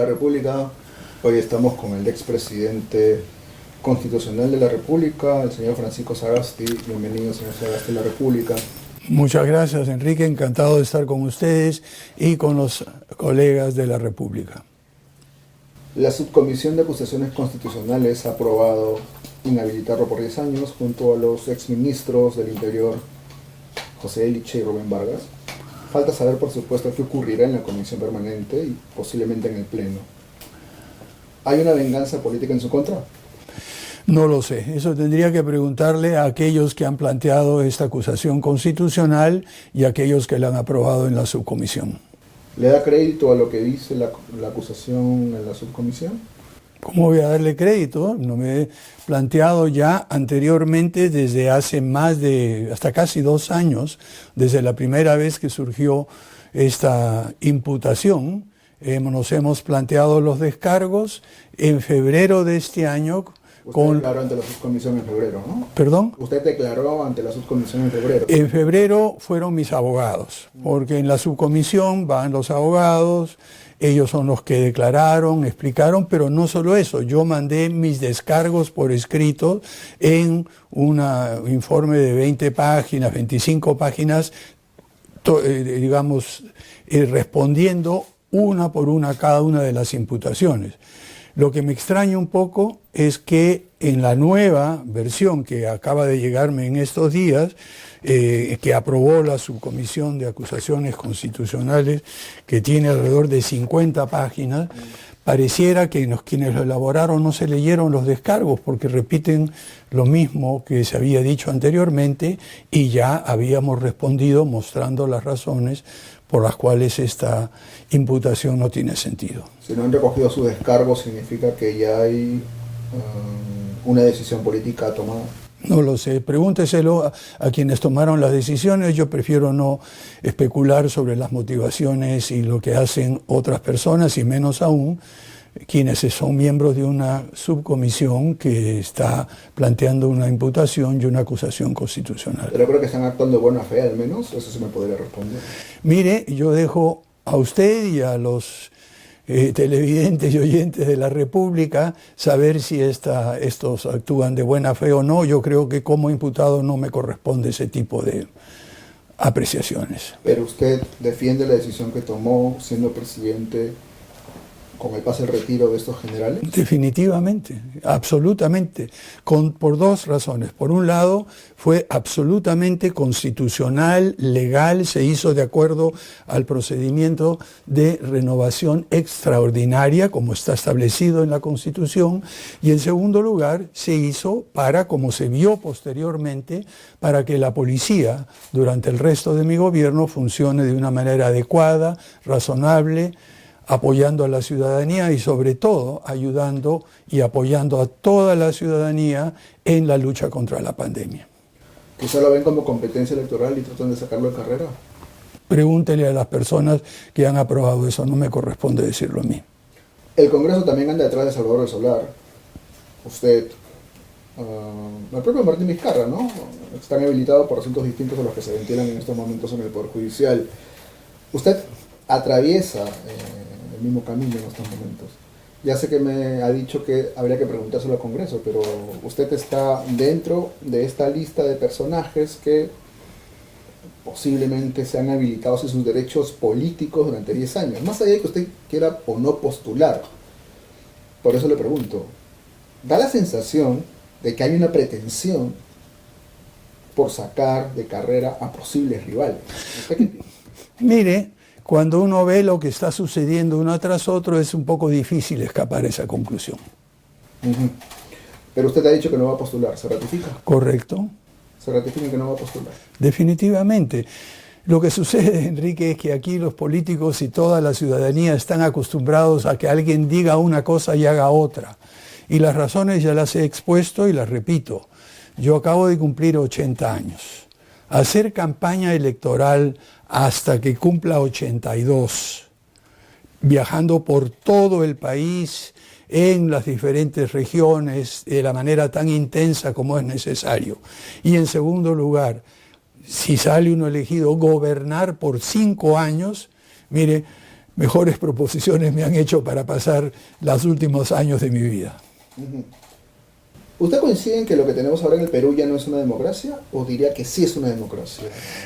República. Hoy estamos con el expresidente constitucional de la República, el señor Francisco Sagasti. Bienvenido, señor Sagasti, a la República. Muchas gracias, Enrique. Encantado de estar con ustedes y con los colegas de la República. La Subcomisión de Acusaciones Constitucionales ha aprobado inhabilitarlo por 10 años junto a los exministros del Interior, José Eliche y Rubén Vargas. Falta saber, por supuesto, qué ocurrirá en la Comisión Permanente y posiblemente en el Pleno. ¿Hay una venganza política en su contra? No lo sé. Eso tendría que preguntarle a aquellos que han planteado esta acusación constitucional y a aquellos que la han aprobado en la subcomisión. ¿Le da crédito a lo que dice la acusación en la subcomisión? ¿Cómo voy a darle crédito? No me he planteado ya anteriormente, desde hace hasta casi 2 años, desde la primera vez que surgió esta imputación, nos hemos planteado los descargos en febrero de este año. Usted declaró ante la subcomisión en febrero, ¿no? ¿Perdón? Usted declaró ante la subcomisión en febrero. En febrero fueron mis abogados, porque en la subcomisión van los abogados, ellos son los que declararon, explicaron, pero no solo eso, yo mandé mis descargos por escrito en un informe de 20 páginas, 25 páginas, respondiendo una por una cada una de las imputaciones. Lo que me extraña un poco es que en la nueva versión que acaba de llegarme en estos días, que aprobó la Subcomisión de Acusaciones Constitucionales, que tiene alrededor de 50 páginas, pareciera que quienes lo elaboraron no se leyeron los descargos porque repiten lo mismo que se había dicho anteriormente y ya habíamos respondido mostrando las razones por las cuales esta imputación no tiene sentido. Si no han recogido su descargo, ¿significa que ya hay una decisión política tomada? No lo sé, pregúnteselo a quienes tomaron las decisiones. Yo prefiero no especular sobre las motivaciones y lo que hacen otras personas, y menos aún quienes son miembros de una subcomisión que está planteando una imputación y una acusación constitucional. Pero creo que están actuando de buena fe, al menos, eso se me podría responder. Mire, yo dejo a usted y a los televidentes y oyentes de la República saber si estos actúan de buena fe o no. Yo creo que como imputado no me corresponde ese tipo de apreciaciones. Pero usted defiende la decisión que tomó siendo presidente con el pase al retiro de estos generales. Definitivamente, absolutamente, por 2 razones. Por un lado, fue absolutamente constitucional, legal, se hizo de acuerdo al procedimiento de renovación extraordinaria, como está establecido en la Constitución, y en segundo lugar, se hizo como se vio posteriormente, para que la policía, durante el resto de mi gobierno, funcione de una manera adecuada, razonable, apoyando a la ciudadanía y sobre todo ayudando y apoyando a toda la ciudadanía en la lucha contra la pandemia. ¿Quizá lo ven como competencia electoral y tratan de sacarlo de carrera? Pregúntele a las personas que han aprobado eso, no me corresponde decirlo a mí. El Congreso también anda detrás de Salvador del Solar. Usted, el propio Martín Vizcarra, ¿no? Están habilitados por asuntos distintos a los que se ventilan en estos momentos en el Poder Judicial. Usted atraviesa el mismo camino en estos momentos. Ya sé que me ha dicho que habría que preguntárselo al Congreso, pero usted está dentro de esta lista de personajes que posiblemente sean habilitados en sus derechos políticos durante 10 años, más allá de que usted quiera o no postular. Por eso le pregunto, da la sensación de que hay una pretensión por sacar de carrera a posibles rivales. ¿Usted qué piensa? Mire, cuando uno ve lo que está sucediendo uno tras otro, es un poco difícil escapar a esa conclusión. Pero usted ha dicho que no va a postular, ¿se ratifica? Correcto. ¿Se ratifica que no va a postular? Definitivamente. Lo que sucede, Enrique, es que aquí los políticos y toda la ciudadanía están acostumbrados a que alguien diga una cosa y haga otra. Y las razones ya las he expuesto y las repito. Yo acabo de cumplir 80 años. Hacer campaña electoral hasta que cumpla 82, viajando por todo el país, en las diferentes regiones, de la manera tan intensa como es necesario. Y en segundo lugar, si sale uno elegido, gobernar por 5 años, mire, mejores proposiciones me han hecho para pasar los últimos años de mi vida. ¿Usted coincide en que lo que tenemos ahora en el Perú ya no es una democracia? ¿O diría que sí es una democracia?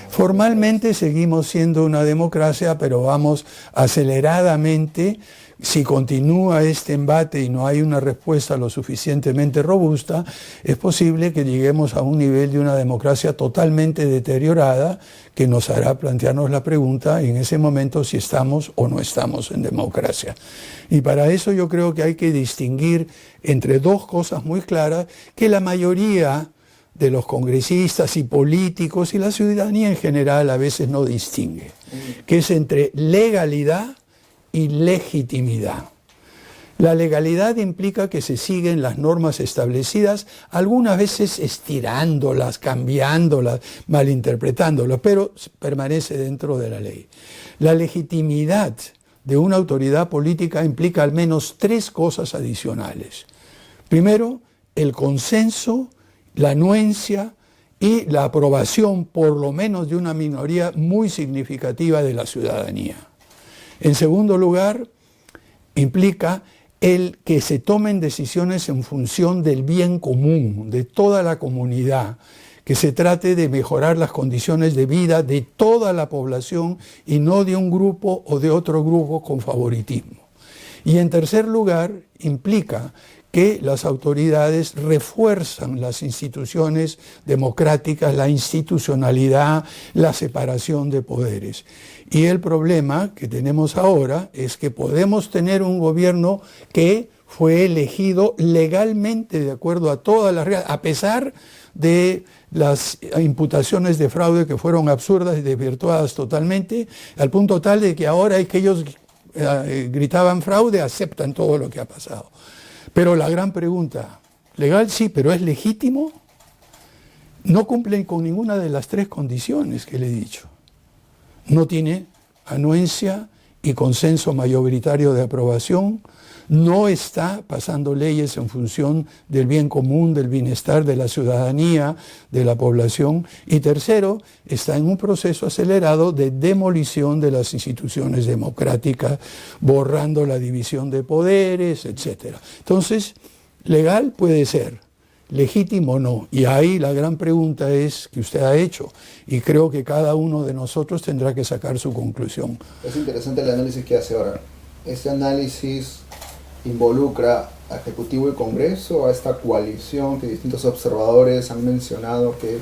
Formalmente seguimos siendo una democracia, pero vamos aceleradamente. Si continúa este embate y no hay una respuesta lo suficientemente robusta, es posible que lleguemos a un nivel de una democracia totalmente deteriorada que nos hará plantearnos la pregunta en ese momento si estamos o no estamos en democracia. Y para eso yo creo que hay que distinguir entre dos cosas muy claras que la mayoría de los congresistas y políticos y la ciudadanía en general a veces no distingue, que es entre legalidad y legitimidad. La legalidad implica que se siguen las normas establecidas, algunas veces estirándolas, cambiándolas, malinterpretándolas, pero permanece dentro de la ley. La legitimidad de una autoridad política implica al menos tres cosas adicionales. Primero, el consenso, la anuencia y la aprobación, por lo menos de una minoría muy significativa de la ciudadanía. En segundo lugar, implica el que se tomen decisiones en función del bien común, de toda la comunidad, que se trate de mejorar las condiciones de vida de toda la población y no de un grupo o de otro grupo con favoritismo. Y en tercer lugar, implica que las autoridades refuerzan las instituciones democráticas, la institucionalidad, la separación de poderes. Y el problema que tenemos ahora es que podemos tener un gobierno que fue elegido legalmente de acuerdo a todas las reglas, a pesar de las imputaciones de fraude que fueron absurdas y desvirtuadas totalmente, al punto tal de que ahora es que ellos gritaban fraude, aceptan todo lo que ha pasado. Pero la gran pregunta, legal sí, pero ¿es legítimo? No cumplen con ninguna de las tres condiciones que le he dicho. No tiene anuencia y consenso mayoritario de aprobación, no está pasando leyes en función del bien común, del bienestar de la ciudadanía, de la población, y tercero, está en un proceso acelerado de demolición de las instituciones democráticas, borrando la división de poderes, etc. Entonces, legal puede ser, legítimo no. Y ahí la gran pregunta es que usted ha hecho, y creo que cada uno de nosotros tendrá que sacar su conclusión. Es interesante el análisis que hace ahora. Este análisis involucra a Ejecutivo y Congreso, a esta coalición que distintos observadores han mencionado que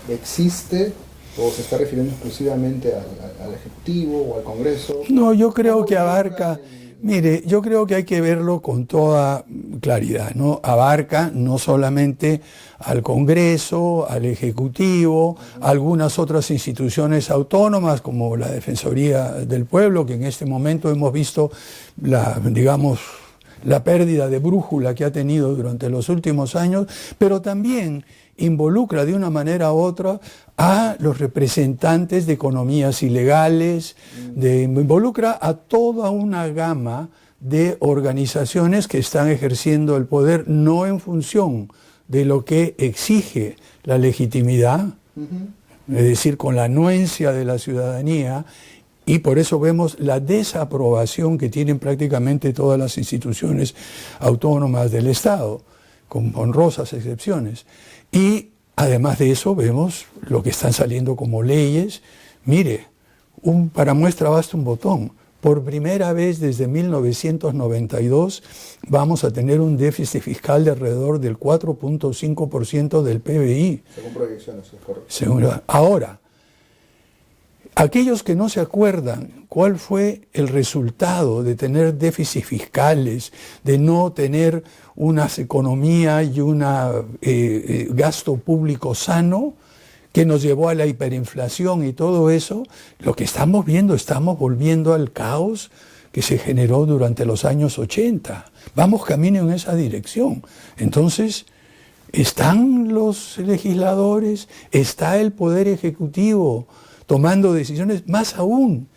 existe, o se está refiriendo exclusivamente al Ejecutivo o al Congreso. No, yo creo que abarca, mire, yo creo que hay que verlo con toda claridad, ¿no? Abarca no solamente al Congreso, al Ejecutivo, algunas otras instituciones autónomas como la Defensoría del Pueblo, que en este momento hemos visto la pérdida de brújula que ha tenido durante los últimos años, pero también involucra de una manera u otra a los representantes de economías ilegales, involucra a toda una gama de organizaciones que están ejerciendo el poder no en función de lo que exige la legitimidad, es decir, con la anuencia de la ciudadanía, y por eso vemos la desaprobación que tienen prácticamente todas las instituciones autónomas del Estado, con honrosas excepciones. Y además de eso vemos lo que están saliendo como leyes. Mire, para muestra basta un botón. Por primera vez desde 1992 vamos a tener un déficit fiscal de alrededor del 4.5% del PBI. Según proyecciones, es correcto. Ahora, aquellos que no se acuerdan cuál fue el resultado de tener déficits fiscales, de no tener una economía y un gasto público sano, que nos llevó a la hiperinflación y todo eso, lo que estamos viendo, estamos volviendo al caos que se generó durante los años 80. Vamos camino en esa dirección. Entonces, están los legisladores, está el Poder Ejecutivo tomando decisiones, más aún,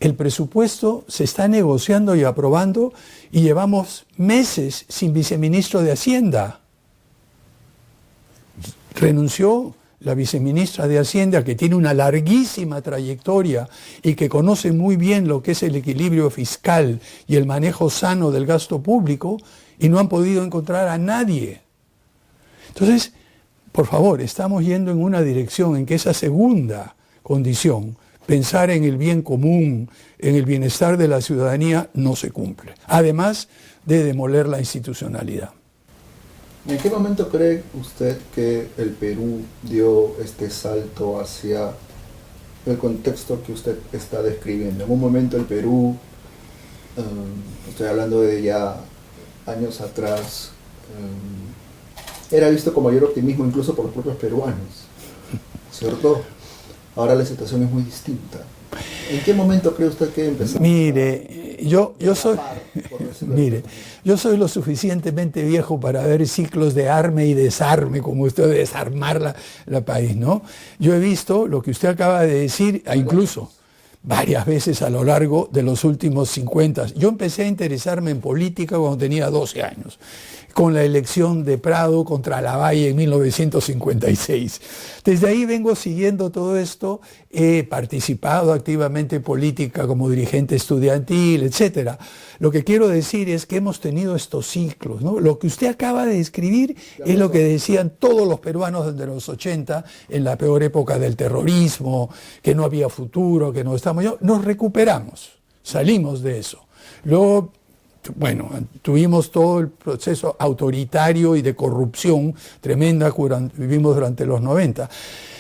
el presupuesto se está negociando y aprobando y llevamos meses sin viceministro de Hacienda. Renunció la viceministra de Hacienda, que tiene una larguísima trayectoria y que conoce muy bien lo que es el equilibrio fiscal y el manejo sano del gasto público, y no han podido encontrar a nadie. Entonces, por favor, estamos yendo en una dirección en que esa segunda condición, pensar en el bien común, en el bienestar de la ciudadanía, no se cumple. Además de demoler la institucionalidad. ¿En qué momento cree usted que el Perú dio este salto hacia el contexto que usted está describiendo? En un momento el Perú, estoy hablando de ya años atrás, era visto con mayor optimismo incluso por los propios peruanos, ¿cierto? Ahora la situación es muy distinta. ¿En qué momento cree usted que empezó? Mire, yo soy lo suficientemente viejo para ver ciclos de arme y desarme, como usted desarmar la país, ¿no? Yo he visto lo que usted acaba de decir, incluso varias veces a lo largo de los últimos 50. Yo empecé a interesarme en política cuando tenía 12 años, con la elección de Prado contra Lavalle en 1956. Desde ahí vengo siguiendo todo esto, he participado activamente en política como dirigente estudiantil, etc. Lo que quiero decir es que hemos tenido estos ciclos, ¿no? Lo que usted acaba de describir es lo que decían todos los peruanos desde los 80, en la peor época del terrorismo, que no había futuro, que no estamos... Nos recuperamos, salimos de eso. Luego, bueno, tuvimos todo el proceso autoritario y de corrupción tremenda que vivimos durante los 90.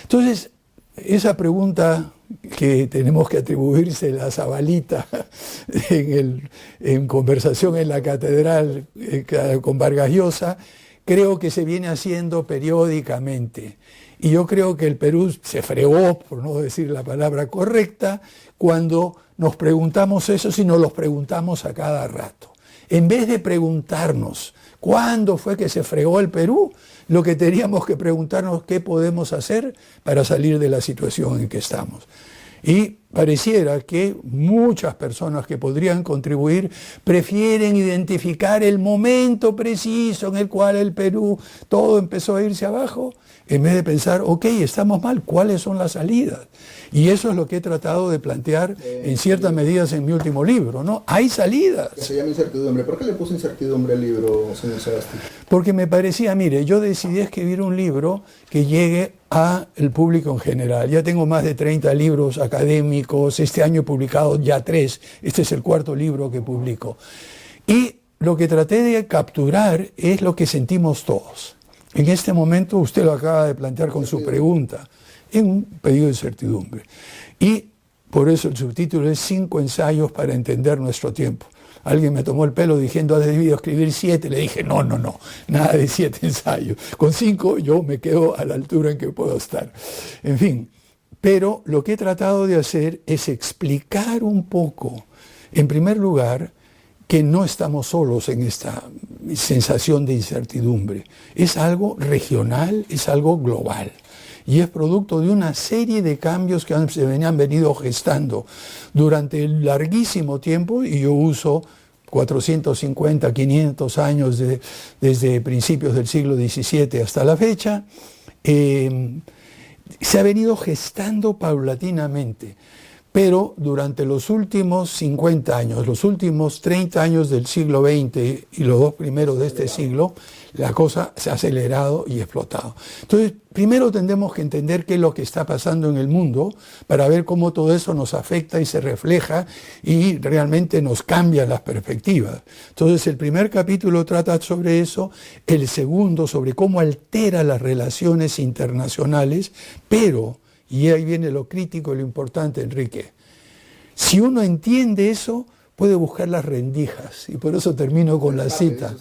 Entonces, esa pregunta que tenemos que atribuirse a Zabalita en conversación en la catedral con Vargas Llosa, creo que se viene haciendo periódicamente. Y yo creo que el Perú se fregó, por no decir la palabra correcta, cuando nos preguntamos eso, si nos los preguntamos a cada rato. En vez de preguntarnos cuándo fue que se fregó el Perú, lo que teníamos que preguntarnos qué podemos hacer para salir de la situación en que estamos. Y pareciera que muchas personas que podrían contribuir prefieren identificar el momento preciso en el cual el Perú todo empezó a irse abajo, en vez de pensar, ok, estamos mal, ¿cuáles son las salidas? Y eso es lo que he tratado de plantear en ciertas medidas en mi último libro, ¿no? Hay salidas. Se llama Incertidumbre. ¿Por qué le puso incertidumbre al libro, señor Sagasti? Porque me parecía, mire, yo decidí escribir un libro que llegue al público en general. Ya tengo más de 30 libros académicos, este año he publicado ya 3, este es el 4º libro que publico. Y lo que traté de capturar es lo que sentimos todos. En este momento, usted lo acaba de plantear con su pregunta, en un pedido de incertidumbre. Y por eso el subtítulo es 5 ensayos para entender nuestro tiempo. Alguien me tomó el pelo diciendo, has debido escribir 7. Le dije, no, nada de 7 ensayos. Con 5 yo me quedo a la altura en que puedo estar. En fin, pero lo que he tratado de hacer es explicar un poco, en primer lugar, que no estamos solos en esta sensación de incertidumbre. Es algo regional, es algo global. Y es producto de una serie de cambios que se han venido gestando durante el larguísimo tiempo, y yo uso 450, 500 años desde principios del siglo XVII hasta la fecha, se ha venido gestando paulatinamente. Pero durante los últimos 50 años, los últimos 30 años del siglo XX y los 2 primeros de este siglo, la cosa se ha acelerado y explotado. Entonces, primero tendremos que entender qué es lo que está pasando en el mundo para ver cómo todo eso nos afecta y se refleja y realmente nos cambia las perspectivas. Entonces, el primer capítulo trata sobre eso, el segundo sobre cómo altera las relaciones internacionales, pero... Y ahí viene lo crítico y lo importante, Enrique. Si uno entiende eso, puede buscar las rendijas. Y por eso termino con la cita.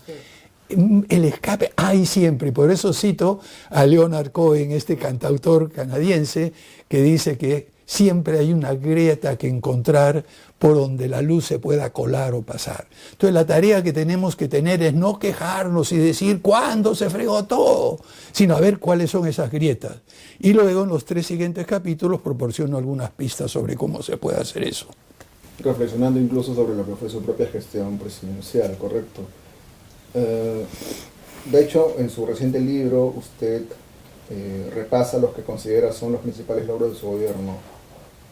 El escape hay siempre. Y por eso cito a Leonard Cohen, este cantautor canadiense, que dice que siempre hay una grieta que encontrar por donde la luz se pueda colar o pasar. Entonces la tarea que tenemos que tener es no quejarnos y decir cuándo se fregó todo, sino a ver cuáles son esas grietas. Y luego en los 3 siguientes capítulos proporciono algunas pistas sobre cómo se puede hacer eso. Reflexionando incluso sobre lo que fue su propia gestión presidencial, ¿correcto? De hecho, en su reciente libro usted repasa los que considera son los principales logros de su gobierno: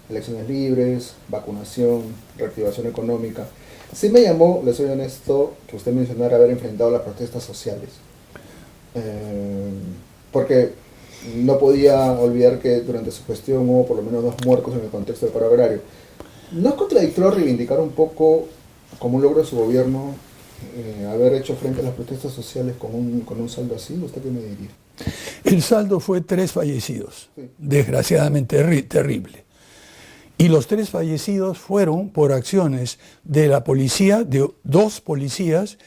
elecciones libres, vacunación, reactivación económica. Sí me llamó, le soy honesto, que usted mencionara haber enfrentado las protestas sociales, porque no podía olvidar que durante su gestión hubo por lo menos 2 muertos en el contexto del paro agrario. ¿No es contradictorio reivindicar un poco como un logro de su gobierno haber hecho frente a las protestas sociales con un saldo así? ¿Usted qué me diría? El saldo fue 3 fallecidos, Sí. desgraciadamente terrible. Y los 3 fallecidos fueron por acciones de la policía, de 2 policías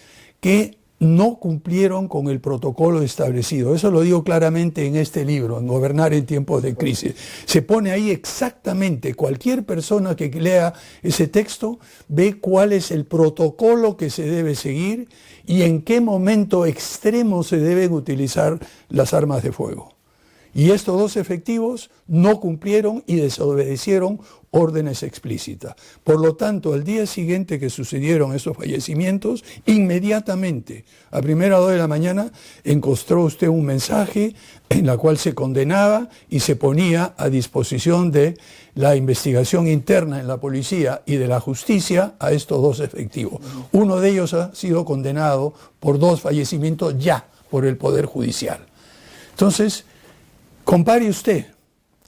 que no cumplieron con el protocolo establecido. Eso lo digo claramente en este libro, en Gobernar en tiempos de crisis. Se pone ahí exactamente, cualquier persona que lea ese texto ve cuál es el protocolo que se debe seguir y en qué momento extremo se deben utilizar las armas de fuego. Y estos 2 efectivos no cumplieron y desobedecieron órdenes explícitas. Por lo tanto, al día siguiente que sucedieron esos fallecimientos, inmediatamente, a primera hora de la mañana, encontró usted un mensaje en la cual se condenaba y se ponía a disposición de la investigación interna en la policía y de la justicia a estos 2 efectivos. Uno de ellos ha sido condenado por 2 fallecimientos ya por el Poder Judicial. Entonces, compare usted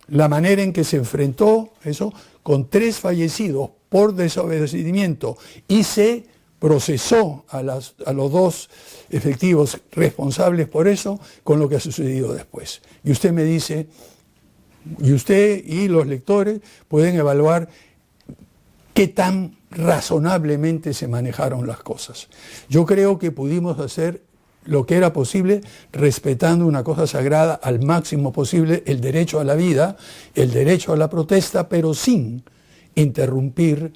la manera en que se enfrentó eso con 3 fallecidos por desobedecimiento y se procesó a los 2 efectivos responsables por eso con lo que ha sucedido después. Y usted me dice, y usted y los lectores pueden evaluar qué tan razonablemente se manejaron las cosas. Yo creo que pudimos hacer lo que era posible, respetando una cosa sagrada al máximo posible, el derecho a la vida, el derecho a la protesta, pero sin interrumpir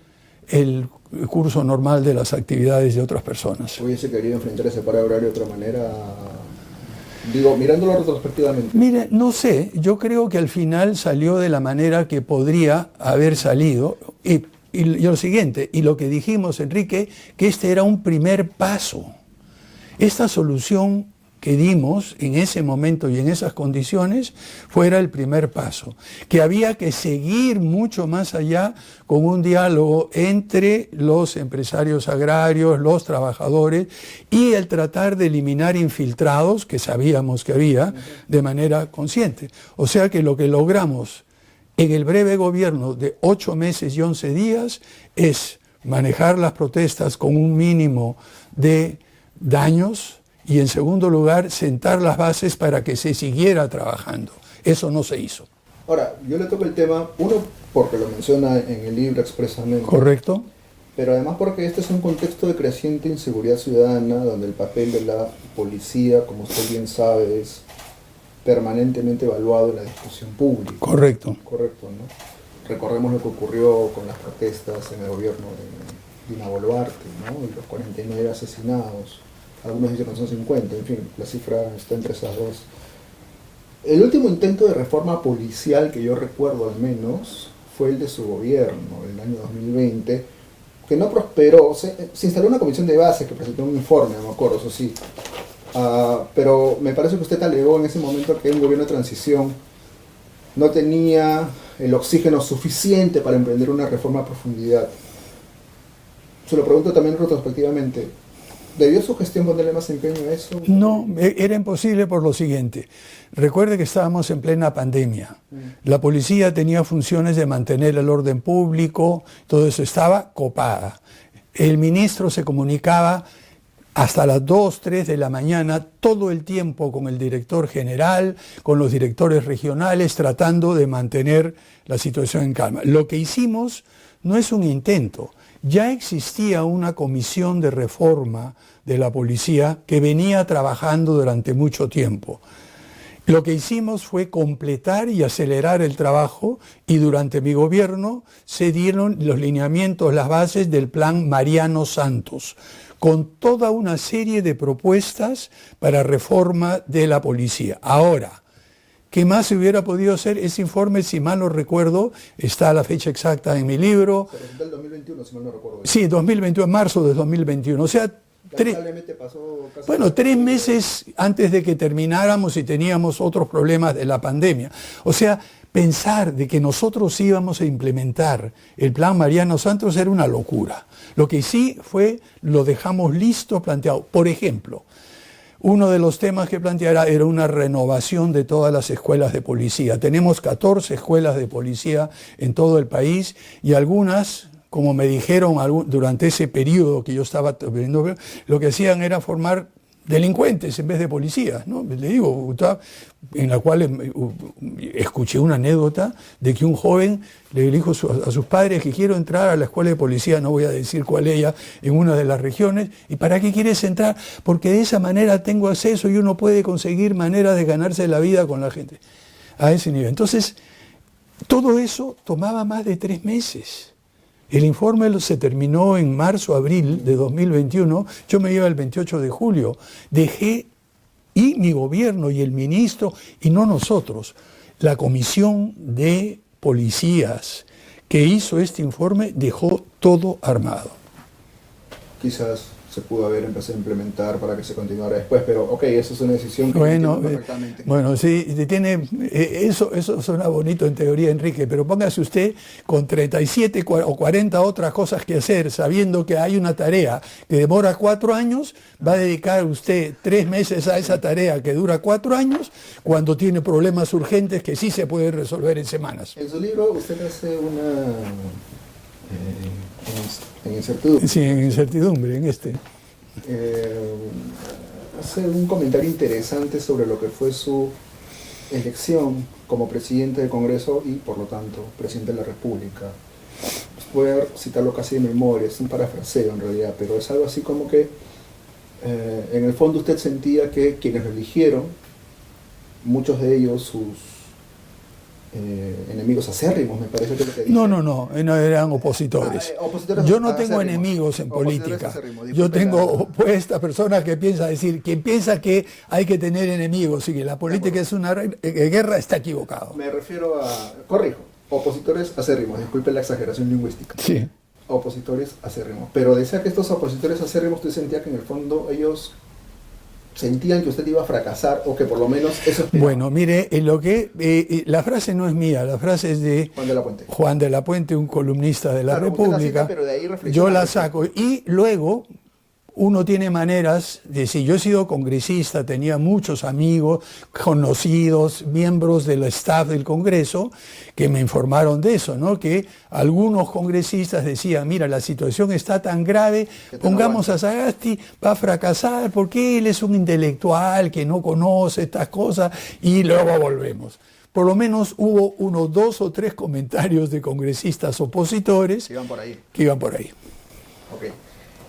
el curso normal de las actividades de otras personas. ¿Hubiese querido enfrentar ese paro agrario de otra manera? Digo, mirándolo retrospectivamente. Mire, no sé, yo creo que al final salió de la manera que podría haber salido. Y lo siguiente, y lo que dijimos, Enrique, que este era un primer paso. Esta solución que dimos en ese momento y en esas condiciones fuera el primer paso, que había que seguir mucho más allá con un diálogo entre los empresarios agrarios, los trabajadores y el tratar de eliminar infiltrados que sabíamos que había de manera consciente. O sea que lo que logramos en el breve gobierno de 8 meses y 11 días es manejar las protestas con un mínimo de daños y en segundo lugar sentar las bases para que se siguiera trabajando. Eso no se hizo. Ahora, yo le toco el tema, uno, porque lo menciona en el libro expresamente. ¿Correcto? Pero además porque este es un contexto de creciente inseguridad ciudadana, donde el papel de la policía, como usted bien sabe, es permanentemente evaluado en la discusión pública. Correcto. Correcto, ¿no? Recordemos lo que ocurrió con las protestas en el gobierno de Dina Boluarte, ¿no? Y los 49 asesinados. Algunos dicen que son 50, en fin, la cifra está entre esas 2. El último intento de reforma policial que yo recuerdo al menos fue el de su gobierno, el año 2020, que no prosperó. Se instaló una comisión de base que presentó un informe, no me acuerdo, eso sí. Pero me parece que usted alegó en ese momento que un gobierno de transición no tenía el oxígeno suficiente para emprender una reforma a profundidad. Se lo pregunto también retrospectivamente. ¿Debió su gestión ponerle más empeño a eso? No, era imposible por lo siguiente. Recuerde que estábamos en plena pandemia. La policía tenía funciones de mantener el orden público, todo eso estaba copada. El ministro se comunicaba hasta las 2, 3 de la mañana, todo el tiempo con el director general, con los directores regionales, tratando de mantener la situación en calma. Lo que hicimos no es un intento. Ya existía una comisión de reforma de la policía que venía trabajando durante mucho tiempo. Lo que hicimos fue completar y acelerar el trabajo y durante mi gobierno se dieron los lineamientos, las bases del plan Mariano Santos, con toda una serie de propuestas para reforma de la policía. Ahora, ¿qué más se hubiera podido hacer? Ese informe, si mal no recuerdo, está a la fecha exacta en mi libro. Se presentó el 2021, si mal no recuerdo. Sí, 2021, marzo de 2021. O sea, Lamentablemente pasó casi... Bueno, 3 meses antes de que termináramos y teníamos otros problemas de la pandemia. O sea, pensar de que nosotros íbamos a implementar el plan Mariano Santos era una locura. Lo que sí fue, lo dejamos listo, planteado. Por ejemplo, uno de los temas que planteara era una renovación de todas las escuelas de policía. Tenemos 14 escuelas de policía en todo el país y algunas, como me dijeron durante ese periodo que yo estaba viendo, lo que hacían era formar delincuentes en vez de policías, ¿no? Le digo, en la cual escuché una anécdota de que un joven le dijo a sus padres que quiero entrar a la escuela de policía, no voy a decir cuál ella, en una de las regiones. ¿Y para qué quieres entrar? Porque de esa manera tengo acceso y uno puede conseguir maneras de ganarse la vida con la gente. A ese nivel. Entonces, todo eso tomaba más de 3 meses. El informe se terminó en marzo-abril de 2021, yo me iba el 28 de julio. Dejé, y mi gobierno y el ministro, y no nosotros, la comisión de policías que hizo este informe dejó todo armado. Quizás se pudo haber empezado a implementar para que se continuara después, pero ok, eso es una decisión que Bueno, entiendo perfectamente. Bueno, sí, eso suena bonito en teoría, Enrique, pero póngase usted con 37 o 40 otras cosas que hacer, sabiendo que hay una tarea que demora 4 años, va a dedicar usted 3 meses a esa tarea que dura 4 años, cuando tiene problemas urgentes que sí se pueden resolver en semanas. En su libro usted hace una... en incertidumbre. Sí, en incertidumbre, en este. Hace un comentario interesante sobre lo que fue su elección como presidente del Congreso y, por lo tanto, presidente de la República. Voy a citarlo casi de memoria, es un parafraseo en realidad, pero es algo así como que en el fondo usted sentía que quienes lo eligieron, muchos de ellos sus enemigos acérrimos, me parece que es lo que dice. No, eran opositores. Opositores Yo no tengo acérrimos. enemigos en Opositores política. acérrimos, Yo disculpe tengo la- opuesta persona que piensa decir, quien piensa que hay que tener enemigos y que la política es una guerra está equivocado. Me refiero a, corrijo, opositores acérrimos, disculpe la exageración lingüística. Sí. Opositores acérrimos. Pero decía que estos opositores acérrimos, usted sentía que en el fondo ellos sentían que usted iba a fracasar o que por lo menos eso esperaban. Bueno, mire, la frase no es mía, la frase es de Juan de la Puente. Juan de la Puente, un columnista de la Claro, usted la República. cita, pero de ahí reflexiona. Yo la saco y luego uno tiene maneras de, si yo he sido congresista, tenía muchos amigos, conocidos, miembros del staff del Congreso, que me informaron de eso, ¿no? Que algunos congresistas decían, mira, la situación está tan grave, pongamos a Sagasti, va a fracasar, porque él es un intelectual que no conoce estas cosas, y luego volvemos. Por lo menos hubo unos 2 o 3 comentarios de congresistas opositores Que iban por ahí. que iban por ahí. Ok.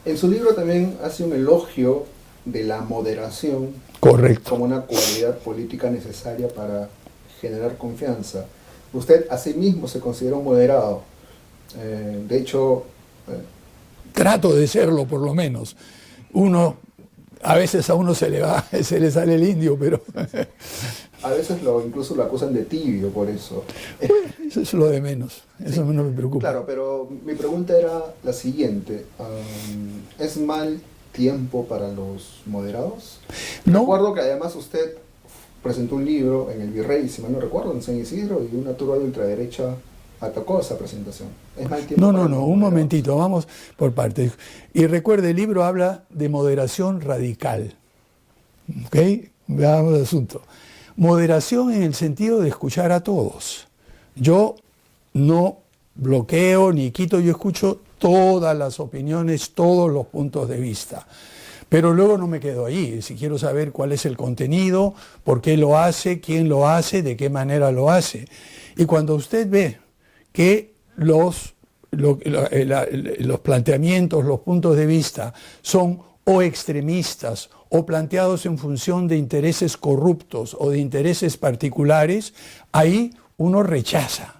En su libro también hace un elogio de la moderación Correcto. como una cualidad política necesaria para generar confianza. Usted asimismo se considera un moderado. De hecho, Trato de serlo, por lo menos. A veces a uno se le sale el indio, pero a veces incluso lo acusan de tibio por eso. eso es lo de menos. Eso no me preocupa. Claro, pero mi pregunta era la siguiente. ¿Es mal tiempo para los moderados? No. Recuerdo que además usted presentó un libro en el Virrey, si mal no recuerdo, en San Isidro, y una turba de ultraderecha atacó esa presentación. ¿Es mal tiempo para los Un moderados? momentito, vamos por partes. Y recuerde, el libro habla de moderación radical. ¿Ok? Veamos el asunto. Moderación en el sentido de escuchar a todos. Yo no bloqueo ni quito, yo escucho todas las opiniones, todos los puntos de vista. Pero luego no me quedo ahí. Si quiero saber cuál es el contenido, por qué lo hace, quién lo hace, de qué manera lo hace. Y cuando usted ve que los planteamientos, los puntos de vista son o extremistas o planteados en función de intereses corruptos o de intereses particulares, ahí uno rechaza.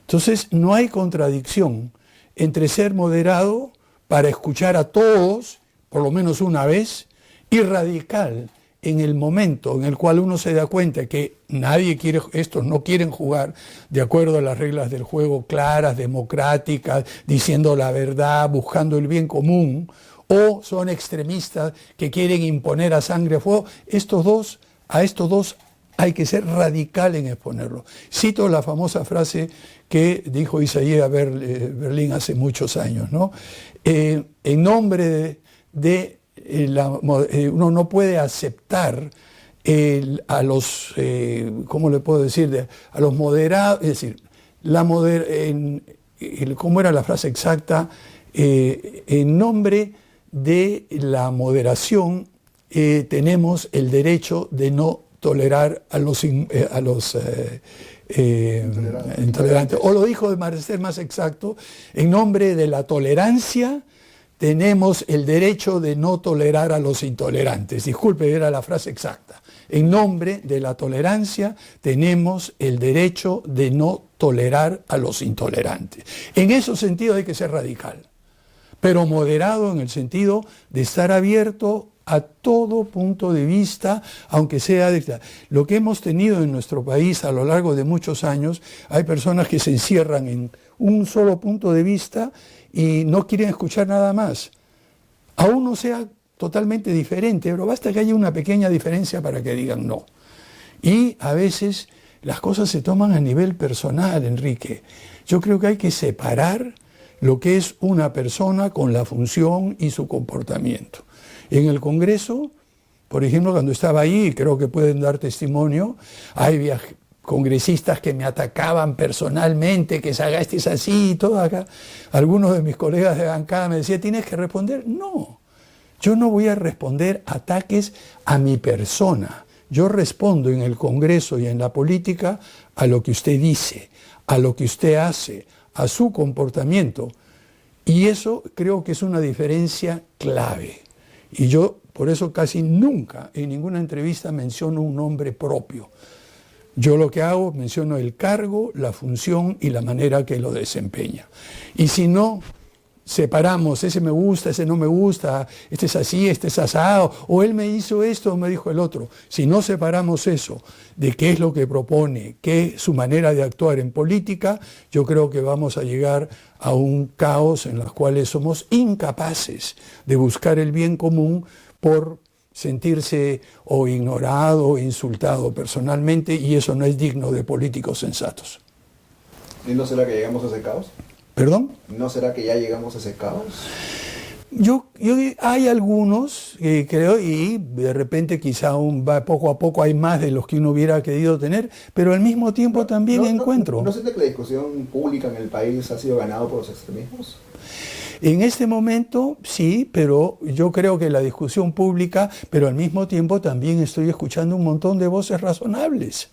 Entonces no hay contradicción entre ser moderado para escuchar a todos, por lo menos una vez, y radical en el momento en el cual uno se da cuenta que nadie quiere, estos no quieren jugar de acuerdo a las reglas del juego claras, democráticas, diciendo la verdad, buscando el bien común, o son extremistas que quieren imponer a sangre a fuego, a estos dos hay que ser radical en exponerlo. Cito la famosa frase que dijo Isaías Berlin hace muchos años, ¿no? En nombre uno no puede aceptar a los, ¿cómo le puedo decir? A los moderados, es decir, ¿cómo era la frase exacta? En nombre de la moderación tenemos el derecho de no tolerar a los intolerantes. O lo dijo de ser más exacto, en nombre de la tolerancia tenemos el derecho de no tolerar a los intolerantes. Disculpe, era la frase exacta. En nombre de la tolerancia tenemos el derecho de no tolerar a los intolerantes. En ese sentido hay que ser radical, pero moderado en el sentido de estar abierto a todo punto de vista, aunque sea lo que hemos tenido en nuestro país a lo largo de muchos años. Hay personas que se encierran en un solo punto de vista y no quieren escuchar nada más. Aún no sea totalmente diferente, pero basta que haya una pequeña diferencia para que digan no. Y a veces las cosas se toman a nivel personal, Enrique. Yo creo que hay que separar lo que es una persona con la función y su comportamiento. En el Congreso, por ejemplo, cuando estaba ahí, creo que pueden dar testimonio, hay congresistas que me atacaban personalmente, que Sagasti es así y todo acá. Algunos de mis colegas de bancada me decían, ¿tienes que responder? No, yo no voy a responder ataques a mi persona. Yo respondo en el Congreso y en la política a lo que usted dice, a lo que usted hace, a su comportamiento. Y eso creo que es una diferencia clave. Y yo por eso casi nunca en ninguna entrevista menciono un nombre propio. Yo lo que hago, menciono el cargo, la función y la manera que lo desempeña. Y si no separamos, ese me gusta, ese no me gusta, este es así, este es asado, o él me hizo esto o me dijo el otro. Si no separamos eso de qué es lo que propone, qué es su manera de actuar en política, yo creo que vamos a llegar a un caos en el cual somos incapaces de buscar el bien común por sentirse o ignorado o insultado personalmente, y eso no es digno de políticos sensatos. ¿Y no será que llegamos a ese caos? ¿Perdón? ¿No será que ya llegamos a ese caos? Hay algunos, creo, y de repente quizá poco a poco hay más de los que uno hubiera querido tener, pero al mismo tiempo también encuentro. ¿No siente que la discusión pública en el país ha sido ganada por los extremismos? En este momento sí, pero yo creo que la discusión pública, pero al mismo tiempo también estoy escuchando un montón de voces razonables.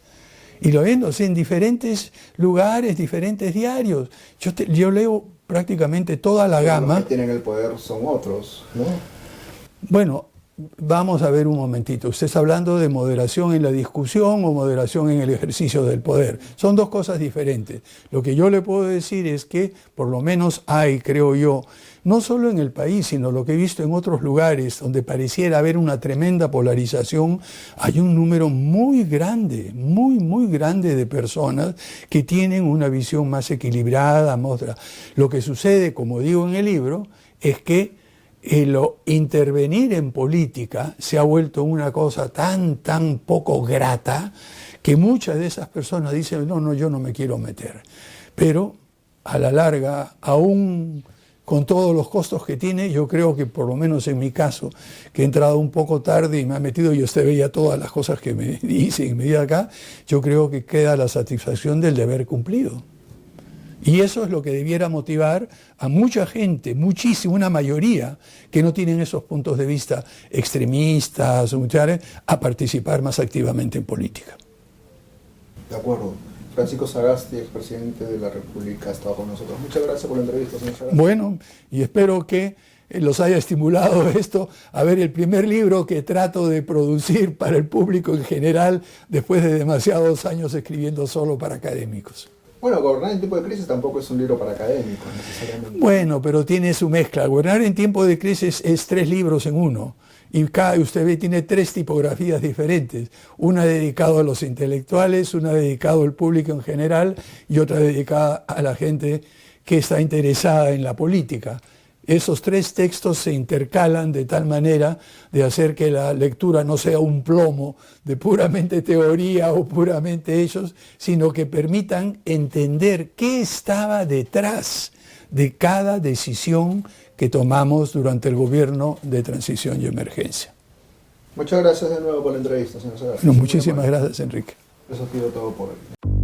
Y lo viendo, en diferentes lugares, diferentes diarios. Yo leo prácticamente toda la gama. Los que tienen el poder son otros, ¿no? Bueno, vamos a ver un momentito. ¿Usted está hablando de moderación en la discusión o moderación en el ejercicio del poder? Son dos cosas diferentes. Lo que yo le puedo decir es que por lo menos hay, creo yo, no solo en el país, sino lo que he visto en otros lugares donde pareciera haber una tremenda polarización, hay un número muy grande, muy grande de personas que tienen una visión más equilibrada. Lo que sucede, como digo en el libro, es que intervenir en política se ha vuelto una cosa tan poco grata que muchas de esas personas dicen, no, yo no me quiero meter. Pero a la larga, aún con todos los costos que tiene, yo creo que por lo menos en mi caso, que he entrado un poco tarde y me ha metido y usted veía todas las cosas que me dice y me dio acá, yo creo que queda la satisfacción del deber cumplido. Y eso es lo que debiera motivar a mucha gente, muchísima, una mayoría, que no tienen esos puntos de vista extremistas, a participar más activamente en política. De acuerdo. Francisco Sagasti, expresidente de la República, ha estado con nosotros. Muchas gracias por la entrevista, señor Sagasti. Bueno, y espero que los haya estimulado esto a ver el primer libro que trato de producir para el público en general después de demasiados años escribiendo solo para académicos. Bueno, Gobernar en tiempo de crisis tampoco es un libro para académicos, necesariamente. Bueno, pero tiene su mezcla. Gobernar en tiempo de crisis es 3 libros en uno. Y cada, usted ve, tiene 3 tipografías diferentes. Una dedicada a los intelectuales, una dedicada al público en general y otra dedicada a la gente que está interesada en la política. Esos 3 textos se intercalan de tal manera de hacer que la lectura no sea un plomo de puramente teoría o puramente hechos, sino que permitan entender qué estaba detrás de cada decisión que tomamos durante el gobierno de transición y emergencia. Muchas gracias de nuevo por la entrevista, señor Sagasti. Bueno, muchísimas gracias, Enrique. Eso ha sido todo por hoy.